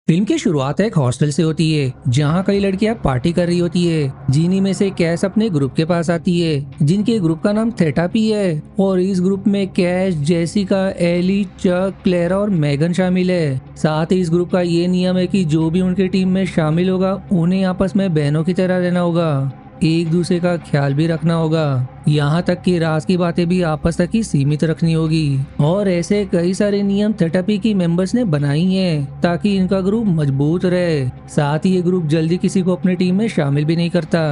Film की शुरुआत एक हॉस्टल से होती है जहाँ कई लड़कियां पार्टी कर रही होती है। जिन्हीं में से कैश अपने ग्रुप के पास आती है जिनके ग्रुप का नाम थेटापी है। और इस ग्रुप में कैश, जेसिका, एली, चक, क्लेरा और मैगन शामिल है। साथ ही इस ग्रुप का ये नियम है कि जो भी उनकी टीम में शामिल होगा उन्हें आपस में बहनों की तरह रहना होगा, एक दूसरे का ख्याल भी रखना होगा, यहाँ तक कि राज की बातें भी आपस तक ही सीमित रखनी होगी। और ऐसे कई सारे नियम थेटापी की मेंबर्स ने बनाई हैं ताकि इनका ग्रुप मजबूत रहे। साथ ही ये ग्रुप जल्दी किसी को अपने टीम में शामिल भी नहीं करता।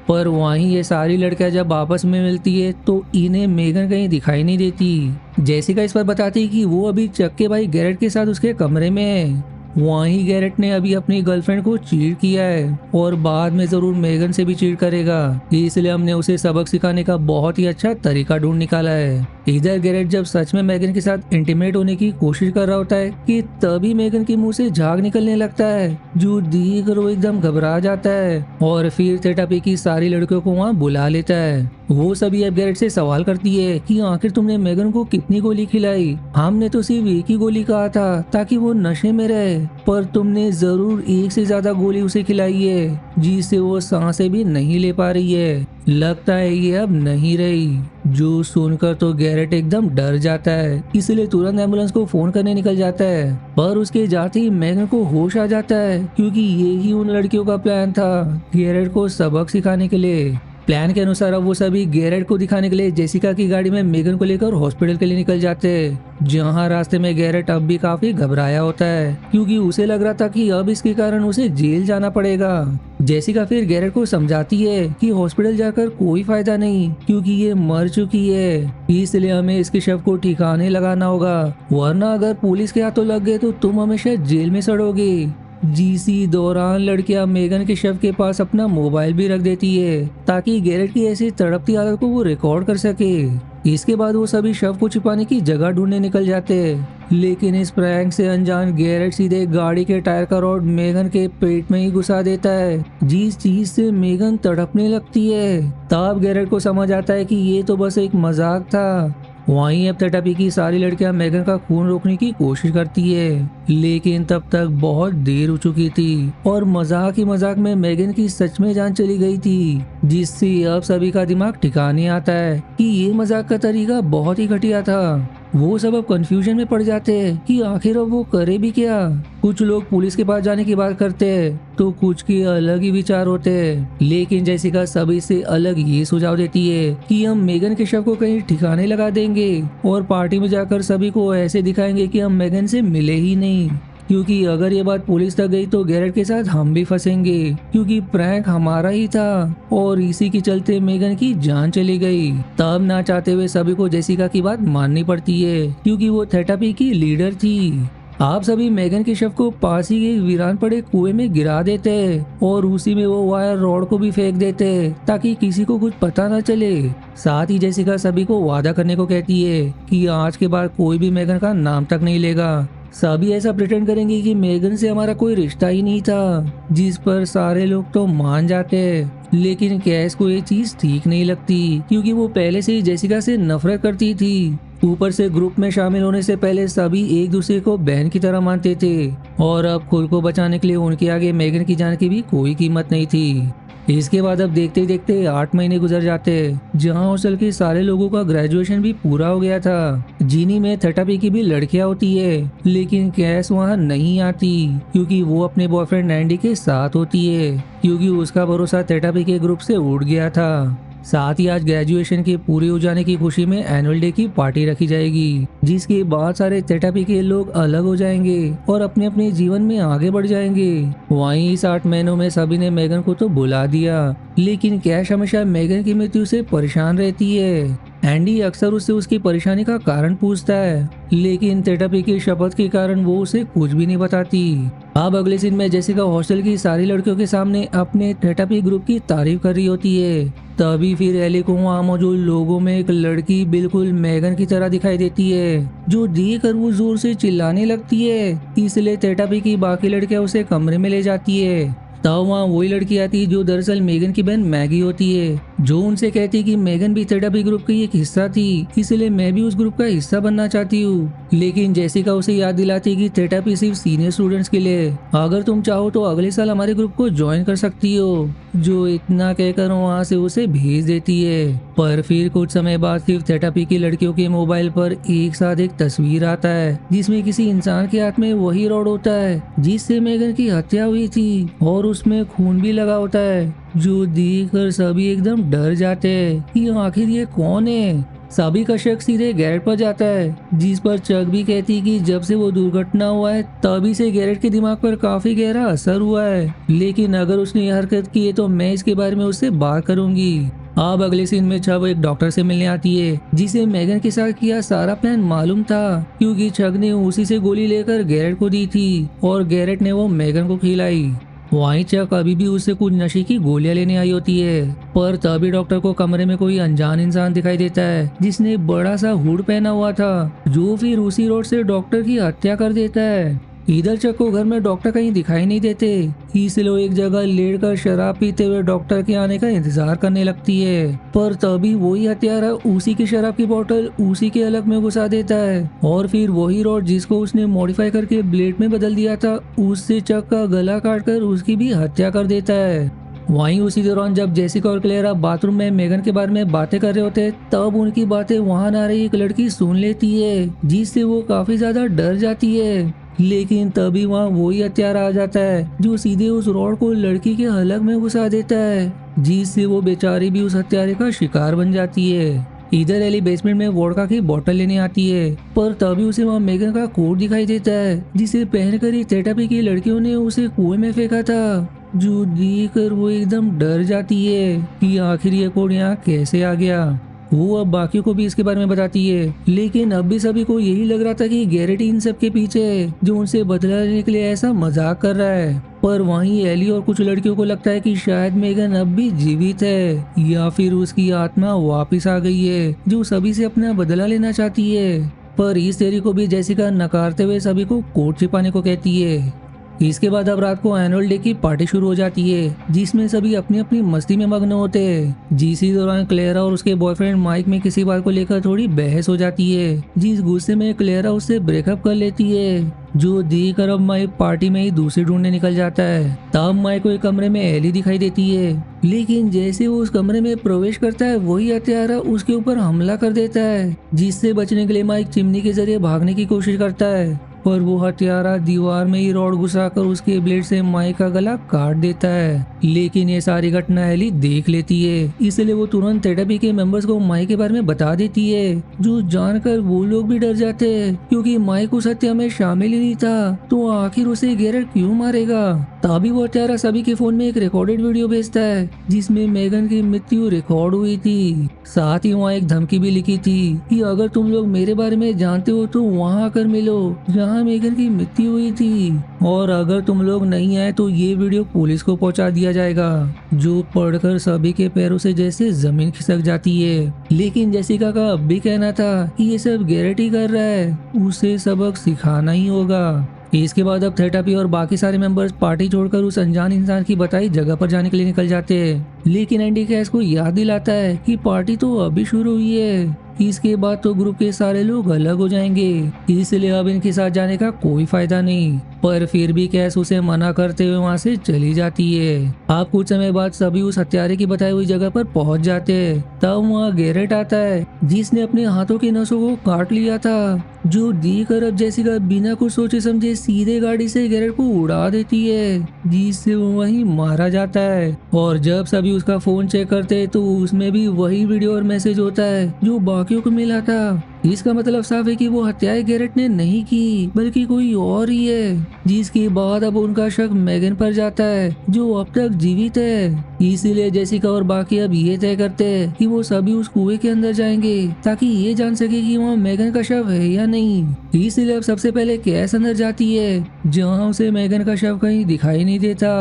पर वहीं ये सारी लड़कियां जब आपस में मिलती है तो इन्हें मेगन कहीं दिखाई नहीं देती। जेसिका इस पर बताती है कि वो अभी चक के भाई गैरेट के साथ उसके कमरे में है। वहीं गैरेट ने अभी अपनी गर्लफ्रेंड को चीट किया है और बाद में जरूर मेगन से भी चीट करेगा, इसलिए हमने उसे सबक सिखाने का बहुत ही अच्छा तरीका ढूंढ निकाला है। इधर गैरेट जब सच में मेगन के साथ इंटीमेट होने की कोशिश कर रहा होता है कि तभी मेगन के मुंह से झाग निकलने लगता है, जो देख कर वो एकदम घबरा जाता है और फिर थेटापी की सारी लड़कियों को वहाँ बुला लेता है। वो सभी अब गैरेट से सवाल करती है कि आखिर तुमने मेगन को कितनी गोली खिलाई? हमने तो सिर्फ एक ही गोली कहा था ताकि वो नशे में रहे, पर तुमने जरूर एक से ज्यादा गोली उसे खिलाई है जिससे वो सांसें भी नहीं ले पा रही है। लगता है ये अब नहीं रही। जो सुनकर तो गैरेट एकदम डर जाता है, इसलिए तुरंत एम्बुलेंस को फोन करने निकल जाता है। पर उसके जाते ही मेगन को होश आ जाता है क्योंकि ये ही उन लड़कियों का प्लान था गैरेट को सबक सिखाने के लिए। प्लान के अनुसार अब वो सभी गैरेट को दिखाने के लिए जेसिका की गाड़ी में मेगन को लेकर हॉस्पिटल के लिए निकल जाते हैं, जहां रास्ते में गैरेट अब भी काफी घबराया होता है क्योंकि उसे लग रहा था कि अब इसके कारण उसे जेल जाना पड़ेगा। जेसिका फिर गैरेट को समझाती है कि हॉस्पिटल जाकर कोई फायदा नहीं क्योंकि ये मर चुकी है, इसलिए हमें इसके शव को ठिकाने लगाना होगा, वरना अगर पुलिस के हाथों लग गए तो तुम हमेशा जेल में सड़ोगे। जीसी दौरान लड़कियां मेगन के शव के पास अपना मोबाइल भी रख देती है ताकि गैरेट की ऐसी तड़पती हालत को वो रिकॉर्ड कर सके। इसके बाद वो सभी शव को छिपाने की जगह ढूंढने निकल जाते हैं, लेकिन इस प्रैंक से अनजान गैरेट सीधे गाड़ी के टायर का रॉड मेगन के पेट में ही घुसा देता है, जिस चीज से मेगन तड़पने लगती है। तब गैरेट को समझ आता है कि ये तो बस एक मजाक था। वहीं अब थेटापी की सारी लड़कियां मेगन का खून रोकने की कोशिश करती है, लेकिन तब तक बहुत देर हो चुकी थी और मजाक ही मजाक में मेगन की सच में जान चली गई थी, जिससे अब सभी का दिमाग ठिकाने आता है कि ये मजाक का तरीका बहुत ही घटिया था। वो सब अब कंफ्यूजन में पड़ जाते हैं कि आखिर अब वो करे भी क्या। कुछ लोग पुलिस के पास जाने की बात करते हैं तो कुछ के अलग ही विचार होते हैं, लेकिन जेसिका सभी से अलग ये सुझाव देती है कि हम मेगन के शव को कहीं ठिकाने लगा देंगे और पार्टी में जाकर सभी को ऐसे दिखाएंगे कि हम मेगन से मिले ही नहीं, क्योंकि अगर ये बात पुलिस तक गई तो गैरेट के साथ हम भी फंसेंगे क्योंकि प्रैंक हमारा ही था और इसी के चलते मेगन की जान चली गई। तब ना चाहते हुए सभी को जेसिका की बात माननी पड़ती है क्योंकि वो थेटापी की लीडर थी। आप सभी मेगन के शव को पास ही एक वीरान पड़े कुएं में गिरा देते हैं और उसी में वो वायर रॉड को भी फेंक देते हैं ताकि किसी को कुछ पता न चले। साथ ही जेसिका सभी को वादा करने को कहती है कि आज के बाद कोई भी मेगन का नाम तक नहीं लेगा। सभी ऐसा प्रिटेंड करेंगे कि मेगन से हमारा कोई रिश्ता ही नहीं था, जिस पर सारे लोग तो मान जाते हैं, लेकिन कैश को ये चीज ठीक नहीं लगती क्योंकि वो पहले से ही जेसिका से नफरत करती थी। ऊपर से ग्रुप में शामिल होने से पहले सभी एक दूसरे को बहन की तरह मानते थे और अब खुद को बचाने के लिए उनके आगे मेगन की जान की भी कोई कीमत नहीं थी। इसके बाद अब देखते ही देखते 8 महीने गुजर जाते, जहां हॉस्टल के सारे लोगों का ग्रेजुएशन भी पूरा हो गया था। जिनी में थेटापी की भी लड़कियां होती है, लेकिन कैश वहां नहीं आती क्योंकि वो अपने बॉयफ्रेंड एंडी के साथ होती है, क्योंकि उसका भरोसा थेटापी के ग्रुप से उड़ गया था। साथ ही आज ग्रेजुएशन के पूरे हो जाने की खुशी में एनुअल डे की पार्टी रखी जाएगी, जिसके बाद सारे थेटापी के लोग अलग हो जाएंगे और अपने अपने जीवन में आगे बढ़ जाएंगे। वहीं इस 8 महीनों में सभी ने मेगन को तो बुला दिया, लेकिन कैश हमेशा मेगन की मृत्यु से परेशान रहती है। एंडी अक्सर उससे उसकी परेशानी का कारण पूछता है, लेकिन थेटापी की शपथ के कारण वो उसे कुछ भी नहीं बताती। अब अगले सीन में जेसिका हॉस्टल की सारी लड़कियों के सामने अपने थेटापी ग्रुप की तारीफ कर रही होती है। तभी फिर एली को वहाँ मौजूद लोगों में एक लड़की बिल्कुल मेगन की तरह दिखाई देती है, जो देखकर वो जोर से चिल्लाने लगती है, इसलिए थेटापी की बाकी लड़कियां उसे कमरे में ले जाती है। तब वहाँ वही लड़की आती है जो दरअसल मेगन की बहन मैगी होती है, जो उनसे कहती कि मेगन भी थेटापी ग्रुप की एक हिस्सा थी, इसलिए मैं भी उस ग्रुप का हिस्सा बनना चाहती हूँ। लेकिन जेसिका उसे याद दिलाती कि थेटापी सिर्फ सीनियर स्टूडेंट्स के लिए, अगर तुम चाहो तो अगले साल हमारे ग्रुप को ज्वाइन कर सकती हो। जो इतना कहकर वहाँ से उसे भेज देती है। पर फिर कुछ समय बाद सिर्फ थेटापी की लड़कियों के मोबाइल पर एक साथ एक तस्वीर आता है, जिसमें किसी इंसान के हाथ में वही रॉड होता है जिससे मेगन की हत्या हुई थी, और उसमें खून भी लगा होता है। जो देखकर सभी एकदम डर जाते हैं कि आखिर ये कौन है। सभी का शक सीधे गैरेट पर जाता है, जिस पर चक भी कहती कि जब से वो दुर्घटना हुआ है तभी से गैरेट के दिमाग पर काफी गहरा असर हुआ है, लेकिन अगर उसने यह हरकत की है तो मैं इसके बारे में उससे बात करूंगी। अब अगले सीन में छक एक डॉक्टर से मिलने आती है, जिसे मेगन के साथ किया सारा प्लान मालूम था, क्योंकि छक ने उसी से गोली लेकर गैरेट को दी थी और गैरेट ने वो मेगन को खिलाई। वहीं चक अभी भी उससे कुछ नशे की गोलियां लेने आई होती है, पर तभी डॉक्टर को कमरे में कोई अनजान इंसान दिखाई देता है जिसने बड़ा सा हुड पहना हुआ था, जो फिर उसी रोड से डॉक्टर की हत्या कर देता है। इधर चक को घर में डॉक्टर कहीं दिखाई नहीं देते, इसलिए वो एक जगह लेटकर शराब पीते हुए डॉक्टर के आने का इंतजार करने लगती है। पर तभी वही हत्यारा उसी की शराब की बोतल उसी के अलग में घुसा देता है, और फिर वही रॉड जिसको उसने मॉडिफाई करके ब्लेड में बदल दिया था, उससे चक का गला काटकर उसकी भी हत्या कर देता है। वहीं उसी दौरान जब जेसिका और क्लेरा बाथरूम में मेगन के बारे में बातें कर रहे होते, तब उनकी बातें वहां आ रही एक लड़की सुन लेती है, जिससे वो काफी ज्यादा डर जाती है। लेकिन तभी वहाँ वही हत्यारा आ जाता है, जो सीधे उस रॉड को लड़की के हलक में घुसा देता है, जिससे वो बेचारी भी उस हत्यारे का शिकार बन जाती है। इधर एली बेसमेंट में वोडका की बोतल लेने आती है, पर तभी उसे वहाँ मेगन का कोट दिखाई देता है, जिसे पहनकर ही थेटापी की लड़कियों ने उसे कुएं में फेंका था। जो देखकर वो एकदम डर जाती है कि आखिर ये कोट यहाँ कैसे आ गया। वो अब बाकियों को भी इसके बारे में बताती है, लेकिन अब भी सभी को यही लग रहा था कि गैरेट इन सब के पीछे है, जो उनसे बदला लेने के लिए ऐसा मजाक कर रहा है। पर वहीं एली और कुछ लड़कियों को लगता है कि शायद मेगन अब भी जीवित है, या फिर उसकी आत्मा वापस आ गई है, जो सभी से अपना बदला लेना चाहती है। पर इस थ्योरी को भी जेसिका नकारते हुए सभी को कोट छिपाने को कहती है। इसके बाद अब रात को एनुअल डे की पार्टी शुरू हो जाती है, जिसमें सभी अपनी अपनी मस्ती में मग्न होते हैं। इसी दौरान क्लेरा और उसके बॉयफ्रेंड माइक में किसी बात को लेकर थोड़ी बहस हो जाती है, जिस गुस्से में क्लेरा उससे ब्रेकअप कर लेती है। जो देखकर अब माइक पार्टी में ही दूसरी ढूंढने निकल जाता है। तब माइक को एक कमरे में एली दिखाई देती है, लेकिन जैसे वो उस कमरे में प्रवेश करता है, वही हत्यारा उसके ऊपर हमला कर देता है, जिससे बचने के लिए माइक चिमनी के जरिए भागने की कोशिश करता है, पर वो हत्यारा दीवार में ही रॉड घुसाकर उसके ब्लेड से माइक का गला काट देता है। लेकिन ये सारी घटना एली देख लेती है, इसलिए वो तुरंत थेटापी के मेंबर्स को माइक के बारे में बता देती है, जो जानकर वो लोग भी डर जाते हैं, क्योंकि माइक उस हत्या में शामिल ही नहीं था, तो आखिर उसे गैरेट क्यों मारेगा। तभी वो हत्यारा सभी के फोन में एक रिकॉर्डेड वीडियो भेजता है, जिसमें मेगन की मृत्यु रिकॉर्ड हुई थी। साथ ही वहाँ एक धमकी भी लिखी थी कि अगर तुम लोग मेरे बारे में जानते हो तो वहाँ आकर मिलो जहाँ मेगन की मृत्यु हुई थी, और अगर तुम लोग नहीं आए तो ये वीडियो पुलिस को पहुंचा दिया जाएगा। जो पढ़कर सभी के पैरों से जैसे जमीन खिसक जाती है। लेकिन जेसिका का अब भी कहना था कि ये सब गैरेट ही कर रहा है, उसे सबक सिखाना ही होगा। इसके बाद अब थेटापी और बाकी सारे मेंबर्स पार्टी छोड़कर उस अनजान इंसान की बताई जगह पर जाने के लिए निकल जाते हैं, लेकिन एंडी कैश को याद दिलाता है कि पार्टी तो अभी शुरू हुई है, इसके बाद तो ग्रुप के सारे लोग अलग हो जाएंगे, इसलिए अब इनके साथ जाने का कोई फायदा नहीं। पर फिर भी कैश उसे मना करते हुए वहाँ से चली जाती है। अब कुछ समय बाद सभी उस हत्यारे की बताई हुई जगह पर पहुंच जाते हैं। तब वहाँ गैरेट आता है, जिसने अपने हाथों की नसों को काट लिया था। जो देखकर अब जेसिका बिना कुछ सोचे समझे सीधे गाड़ी से गैरेट को उड़ा देती है, जिससे वो वहीं मारा जाता है। और जब सभी उसका फोन चेक करते हैं तो उसमें भी वही वीडियो और मैसेज होता है जो बाकियों को मिला था। इसका मतलब साफ है कि वो हत्याएं गैरेट ने नहीं की, बल्कि कोई और ही है। जिसके बाद अब उनका शक मेगन पर जाता है, जो अब तक जीवित है। इसीलिए जेसिका और बाकी अब ये तय करते हैं कि वो सभी उस कुएं के अंदर जाएंगे, ताकि ये जान सके कि वहाँ मेगन का शव है या नहीं। इसीलिए अब सबसे पहले कैस अंदर जाती है, जहाँ उसे मेगन का शव कहीं दिखाई नहीं देता।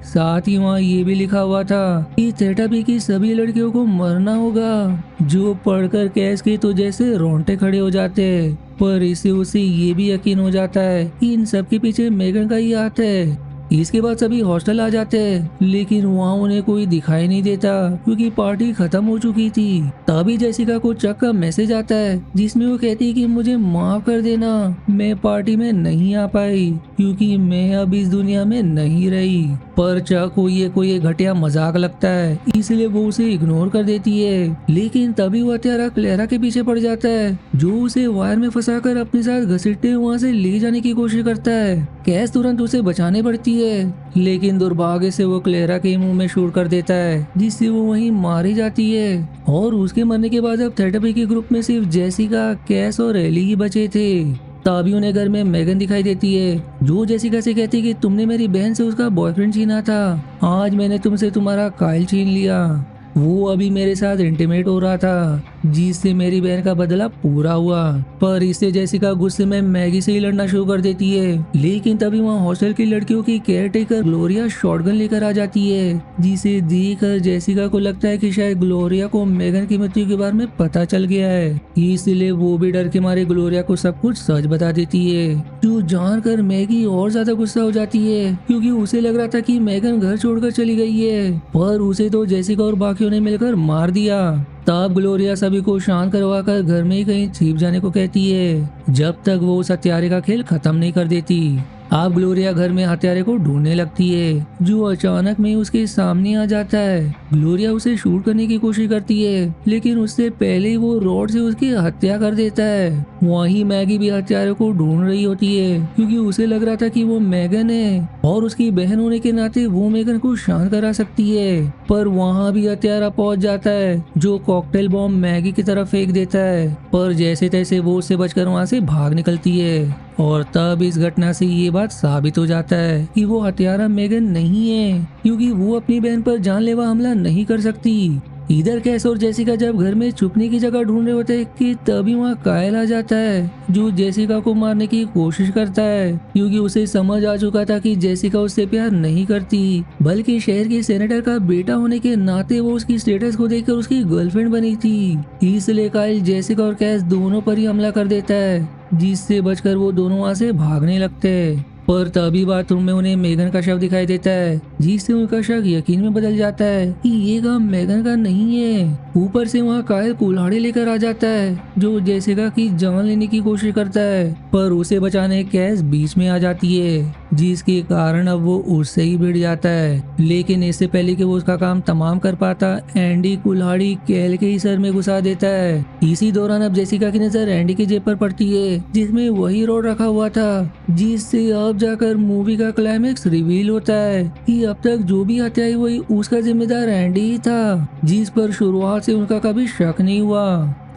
साथ ही वहाँ ये भी लिखा हुआ था कि थेटापी की सभी लड़कियों को मरना होगा। जो पढ़कर कैस के तो जैसे रोंगटे खड़े हो जाते हैं, पर इससे उसे ये भी यकीन हो जाता है कि इन सब के पीछे मेगन का ही हाथ है। इसके बाद सभी हॉस्टल आ जाते हैं, लेकिन वहाँ उन्हें कोई दिखाई नहीं देता क्योंकि पार्टी खत्म हो चुकी थी। तभी जेसिका को चक का मैसेज आता है जिसमें वो कहती है कि मुझे माफ कर देना, मैं पार्टी में नहीं आ पाई क्योंकि मैं अब इस दुनिया में नहीं रही। पर चक को ये कोई घटिया मजाक लगता है, इसलिए वो उसे इग्नोर कर देती है। लेकिन तभी वो हत्यारा क्लेरा के पीछे पड़ जाता है, जो उसे वायर में फंसाकर अपने साथ घसीटते वहाँ से ले जाने की कोशिश करता है। कैस तुरंत उसे बचाने पड़ती है, लेकिन दुर्भाग्य से वो क्लेरा के मुंह में शूट कर देता है, जिससे वो वहीं मारी जाती है। और उसके मरने के बाद अब थेरेपी के ग्रुप में सिर्फ जेसिका, कैस और एली ही बचे थे। तभी उन्हें घर में मेगन दिखाई देती है, जो जेसिका से कहती है कि तुमने मेरी बहन से उसका बॉयफ्रेंड छीना था, आज मैंने तुमसे तुम्हारा कायल छीन लिया। वो अभी मेरे साथ इंटीमेट हो रहा था, जिससे मेरी बहन का बदला पूरा हुआ। पर इससे जेसिका गुस्से में मैगी से ही लड़ना शुरू कर देती है। लेकिन तभी वहाँ हॉस्टल की लड़कियों की केयर टेकर ग्लोरिया शॉटगन लेकर आ जाती है, जिसे देखकर जेसिका को लगता है कि शायद ग्लोरिया को मेगन की मृत्यु के बारे में पता चल गया है। इसलिए वो भी डर के मारे ग्लोरिया को सब कुछ सच बता देती है, जो जानकर मैगी और ज्यादा गुस्सा हो जाती है क्योंकि उसे लग रहा था कि मेगन घर छोड़कर चली गई है, पर उसे तो जेसिका और बाकियों ने मिलकर मार दिया। तब ग्लोरिया सभी को शांत करवाकर घर में ही कहीं छिप जाने को कहती है, जब तक वो उस हत्यारे का खेल खत्म नहीं कर देती। अब ग्लोरिया घर में हत्यारे को ढूंढने लगती है, जो अचानक में उसके सामने आ जाता है। ग्लोरिया उसे शूट करने की कोशिश करती है, लेकिन उससे पहले ही वो रॉड से उसकी हत्या कर देता है। वहीं मैगी भी हत्यारे को ढूंढ रही होती है, क्योंकि उसे लग रहा था कि वो मेगन है और उसकी बहन होने के नाते वो मेगन को शांत करा सकती है। पर वहाँ भी हत्यारा पहुंच जाता है, जो कॉकटेल बॉम्ब मैगी की तरफ फेंक देता है। पर जैसे तैसे वो उससे बचकर वहाँ से भाग निकलती है। और तब इस घटना से ये बात साबित हो जाता है कि वो हत्यारा मेगन नहीं है, क्योंकि वो अपनी बहन पर जानलेवा हमला नहीं कर सकती। इधर कैस और जेसिका जब घर में छुपने की जगह ढूंढ रहे होते कि तभी वहाँ कायल आ जाता है, जो जेसिका को मारने की कोशिश करता है, क्योंकि उसे समझ आ चुका था कि जेसिका उससे प्यार नहीं करती, बल्कि शहर के सेनेटर का बेटा होने के नाते वो उसकी स्टेटस को देखकर उसकी गर्लफ्रेंड बनी थी। इसलिए कायल जेसिका और कैस दोनों पर ही हमला कर देता है, जिससे बचकर वो दोनों वहाँ से भागने लगते हैं। पर तभी बाथरूम में उन्हें मेगन का शव दिखाई देता है, जिससे उनका शक यकीन में बदल जाता है कि ये काम मेगन का नहीं है। ऊपर से वहाँ कायल कुल्हाड़ी लेकर आ जाता है, जो जेसिका की जान लेने की कोशिश करता है, पर उसे बचाने कैस बीच में आ जाती है, जिसके कारण अब वो उससे ही भिड़ जाता है। लेकिन इससे पहले कि वो उसका काम तमाम कर पाता, एंडी कुल्हाड़ी कैल के ही सर में घुसा देता है। इसी दौरान अब जेसिका की नजर एंडी की जेब पर पड़ती है, जिसमें वही रोड रखा हुआ था, जिससे अब जाकर मूवी का क्लाइमेक्स रिवील होता है कि अब तक जो भी हत्याएं हुई उसका जिम्मेदार एंडी ही था, जिस पर शुरुआत से उनका कभी शक नहीं हुआ।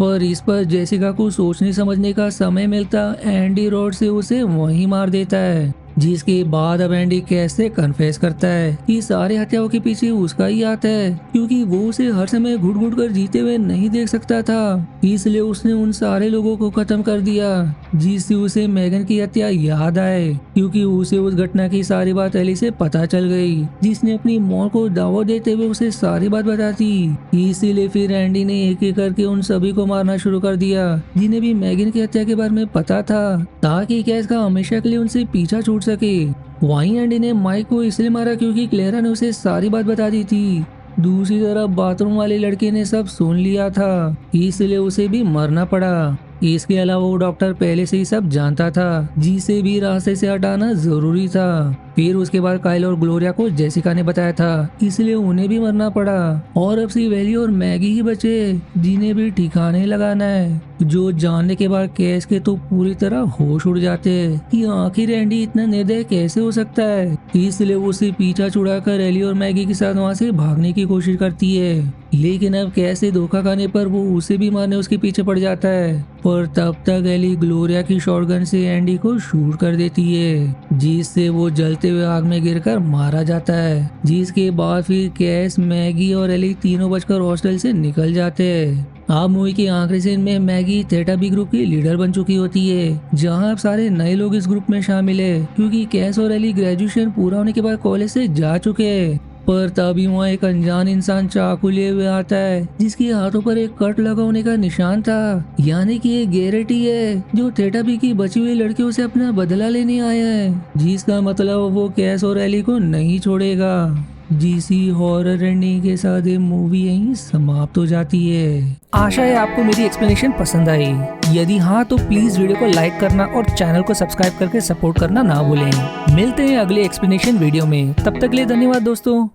पर इस पर जेसिका को सोचने समझने का समय मिलता एंडी रोड से उसे वहीं मार देता है, जिसके बाद अब एंडी कैसे कन्फेस करता है कि सारे हत्याओं के पीछे उसका ही हाथ है, क्योंकि वो उसे हर समय घुट घुट कर जीते हुए नहीं देख सकता था, इसलिए उसने उन सारे लोगों को खत्म कर दिया, जिससे उसे मेगन की हत्या याद आए, क्योंकि उसे उस घटना की सारी बात एली से पता चल गई, जिसने अपनी मौत को दावा देते हुए उसे सारी बात बता दी। इसीलिए फिर एंडी ने एक एक करके उन सभी को मारना शुरू कर दिया जिन्हें भी मेगन की हत्या के बारे में पता था, ताकि कैस का हमेशा के लिए उनसे पीछा छूट सके। वहीं एंडी ने माइक को इसलिए मारा क्योंकि क्लेरा ने उसे सारी बात बता दी थी। दूसरी तरफ बाथरूम वाले लड़के ने सब सुन लिया था, इसलिए उसे भी मरना पड़ा। इसके अलावा वो डॉक्टर पहले से ही सब जानता था, जिसे भी रास्ते से हटाना जरूरी था। फिर उसके बाद काइल और ग्लोरिया को जेसिका ने बताया था, इसलिए उन्हें भी मरना पड़ा। और अब सिर्फ एली और मैगी ही बचे, जिन्हें भी ठिकाने लगाना है, जो जानने के बाद कैस के तो पूरी तरह होश उड़ जाते हैं कि आखिर एंडी इतना निर्दय कैसे हो सकता है। इसलिए वो उसे पीछा छुड़ाकर एली और मैगी के साथ वहाँ से भागने की कोशिश करती है, लेकिन अब कैसे धोखा खाने पर वो उसे भी मारने उसके पीछे पड़ जाता है। पर तब तक एली ग्लोरिया की शॉटगन से एंडी को शूट कर देती है, जिससे वो जलते हुए आग में गिरकर मारा जाता है। जिसके बाद फिर कैस, मैगी और एली तीनों बचकर हॉस्टल से निकल जाते हैं। अब मूवी के आखिरी सीन में मैगी थेटा बी ग्रुप की लीडर बन चुकी होती है, जहां अब सारे नए लोग इस ग्रुप में शामिल है, क्योंकि कैस और एली ग्रेजुएशन पूरा होने के बाद कॉलेज से जा चुके हैं। पर तभी वहाँ एक अनजान इंसान चाकू लिए हुए आता है जिसके हाथों पर एक कट लगा होने का निशान था, यानी कि ये गैरेटी है जो थेटापी की बची हुई लड़कियों से अपना बदला लेने आया है, जिसका मतलब वो कैस और एली को नहीं छोड़ेगा। जीसी हॉरर एंडिंग के साथ ये मूवी यहीं समाप्त हो जाती है। आशा है आपको मेरी एक्सप्लेनेशन पसंद आई। यदि हाँ तो प्लीज वीडियो को लाइक करना और चैनल को सब्सक्राइब करके सपोर्ट करना ना भूलें। मिलते हैं अगले एक्सप्लेनेशन वीडियो में, तब तक के लिए धन्यवाद दोस्तों।